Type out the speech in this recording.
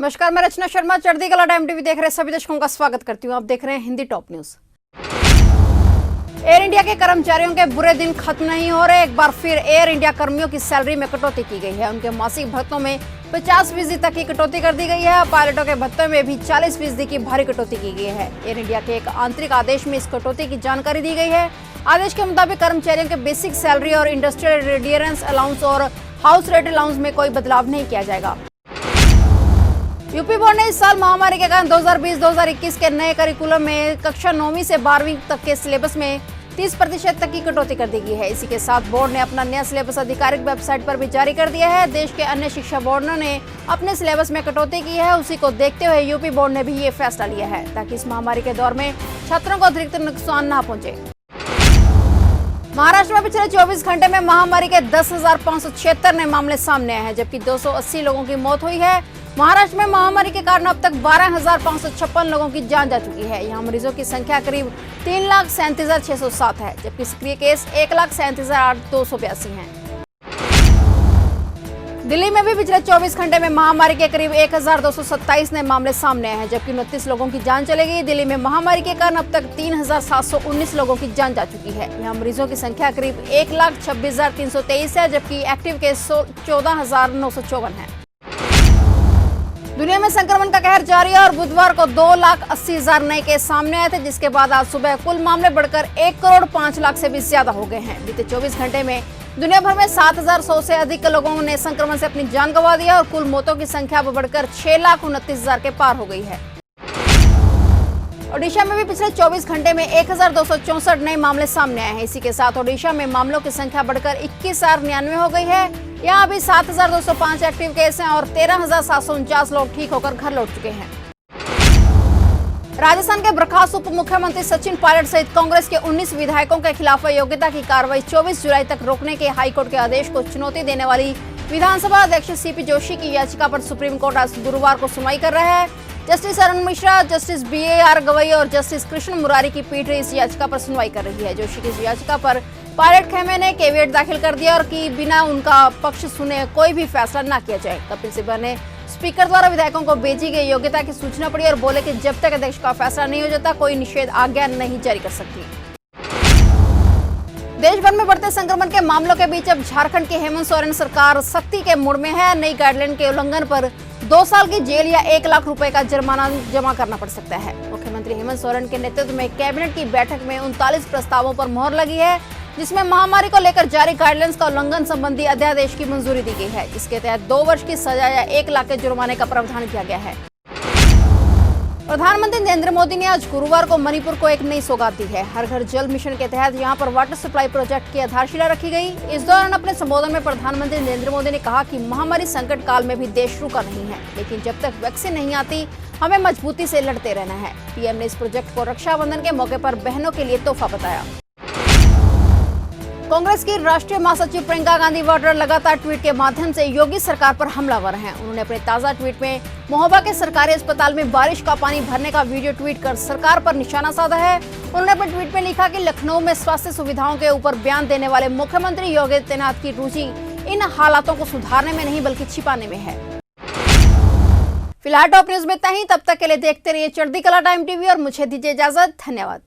नमस्कार, मैं रचना शर्मा चढ़ती कला टाइम टीवी देख रहे सभी दर्शकों का स्वागत करती हूँ। आप देख रहे हैं Hindi top news. Air India के कर्मचारियों के बुरे दिन खत्म नहीं हो रहे। एक बार फिर एयर इंडिया कर्मियों की सैलरी में कटौती की गई है। उनके मासिक भत्तों में 50% तक की कटौती कर दी गई है। पायलटों के भत्ते में भी 40% की भारी कटौती की गई है। एयर इंडिया के एक आंतरिक आदेश में इस कटौती की जानकारी दी गई है। आदेश के मुताबिक कर्मचारियों के बेसिक सैलरी और इंडस्ट्रियल रेडियरेंस अलाउंस और हाउस रेट अलाउंस में कोई बदलाव नहीं किया जाएगा। यूपी बोर्ड ने इस साल महामारी के कारण 2020-2021 के नए करिकुलम में कक्षा 9वीं से 12वीं तक के सिलेबस में 30% तक की कटौती कर दी गई है। इसी के साथ बोर्ड ने अपना नया सिलेबस आधिकारिक वेबसाइट पर भी जारी कर दिया है। देश के अन्य शिक्षा बोर्डों ने अपने सिलेबस में कटौती की है। उसी को देखते हुए यूपी बोर्ड ने भी ये फैसला लिया है ताकि इस महामारी के दौर में छात्रों को अतिरिक्त नुकसान न पहुंचे। महाराष्ट्र में पिछले 24 घंटे में महामारी के 10,576 नए मामले सामने आए हैं, जबकि 280 लोगों की मौत हुई है। महाराष्ट्र में महामारी के कारण अब तक 12,556 लोगों की जान जा चुकी है। यहाँ मरीजों की संख्या करीब 3,37,607 है, जबकि सक्रिय केस 1,37,282 हैं। दिल्ली में भी पिछले 24 घंटे में महामारी के करीब 1,227 नए मामले सामने आए हैं, जबकि 29 लोगों की जान चली गई। दिल्ली में महामारी के कारण अब तक 3,719 लोगों की जान जा चुकी है। यहाँ मरीजों की संख्या करीब 1,26,323 है, जबकि एक्टिव केस 14,954 है। दुनिया में संक्रमण का कहर जारी है और बुधवार को 2,80,000 नए केस सामने आए थे, जिसके बाद आज सुबह कुल मामले बढ़कर 1,05,00,000 से भी ज्यादा हो गए हैं। बीते 24 घंटे में दुनिया भर में 7,100 से अधिक लोगों ने संक्रमण से अपनी जान गंवा दी है और कुल मौतों की संख्या बढ़कर 6,29,000 के पार हो गई है। ओडिशा में भी पिछले 24 घंटे में 1,264 नए मामले सामने आए हैं। इसी के साथ ओडिशा में मामलों की संख्या बढ़कर 21,099 हो गई है। यहाँ अभी 7,205 एक्टिव केस हैं और 13,749 लोग ठीक होकर घर लौट चुके हैं। राजस्थान के बर्खास्त उप मुख्यमंत्री सचिन पायलट सहित कांग्रेस के 19 विधायकों के खिलाफ अयोग्यता की कार्रवाई 24 जुलाई तक रोकने के हाईकोर्ट के आदेश को चुनौती देने वाली विधानसभा अध्यक्ष सीपी जोशी की याचिका पर सुप्रीम कोर्ट आज गुरुवार को सुनवाई कर रहा है। Justice Arun Mishra, justice BAR Gavai और जस्टिस कृष्ण मुरारी की पीठ इस याचिका पर सुनवाई कर रही है। जोशी की इस याचिका पर पायलट खेमे ने कैविएट दाखिल कर दिया और कि बिना उनका पक्ष सुने कोई भी फैसला न किया जाए। कपिल सिब्बल ने स्पीकर द्वारा विधायकों को भेजी गई योग्यता की सूचना पड़ी और बोले कि जब तक अध्यक्ष का फैसला नहीं हो जाता कोई निषेध आज्ञा नहीं जारी कर सकती। देश भर में बढ़ते संक्रमण के मामलों के बीच अब झारखंड की हेमंत सोरेन सरकार सख्ती के मूड में है। नई गाइडलाइन के उल्लंघन पर 2 साल की जेल या 1 लाख रुपए का जुर्माना जमा करना पड़ सकता है। मुख्यमंत्री हेमंत सोरेन के नेतृत्व में कैबिनेट की बैठक में 39 प्रस्तावों पर मोहर लगी है, जिसमें महामारी को लेकर जारी गाइडलाइंस का उल्लंघन संबंधी अध्यादेश की मंजूरी दी गई है, जिसके तहत 2 वर्ष की सजा या 1 लाख के जुर्माने का प्रावधान किया गया है। प्रधानमंत्री नरेंद्र मोदी ने आज गुरुवार को मणिपुर को एक नई सौगात दी है। हर घर जल मिशन के तहत यहां पर वाटर सप्लाई प्रोजेक्ट की आधारशिला रखी गई। इस दौरान अपने संबोधन में प्रधानमंत्री नरेंद्र मोदी ने कहा कि महामारी संकट काल में भी देश रुका नहीं है, लेकिन जब तक वैक्सीन नहीं आती हमें मजबूती से लड़ते रहना है। पीएम ने इस प्रोजेक्ट को रक्षाबंधन के मौके पर बहनों के लिए तोहफा बताया। कांग्रेस की राष्ट्रीय महासचिव प्रियंका गांधी वाड्रा लगातार ट्वीट के माध्यम से योगी सरकार पर हमलावर हैं। उन्होंने अपने ताजा ट्वीट में महोबा के सरकारी अस्पताल में बारिश का पानी भरने का वीडियो ट्वीट कर सरकार पर निशाना साधा है। उन्होंने अपने ट्वीट में लिखा कि लखनऊ में स्वास्थ्य सुविधाओं के ऊपर बयान देने वाले मुख्यमंत्री योगी आदित्यनाथ की रुचि इन हालातों को सुधारने में नहीं बल्कि छिपाने में है। फिलहाल टॉप न्यूज में इतना ही। तब तक के लिए देखते रहिए चढ़ती कला टाइम टीवी और मुझे दीजिए इजाजत। धन्यवाद।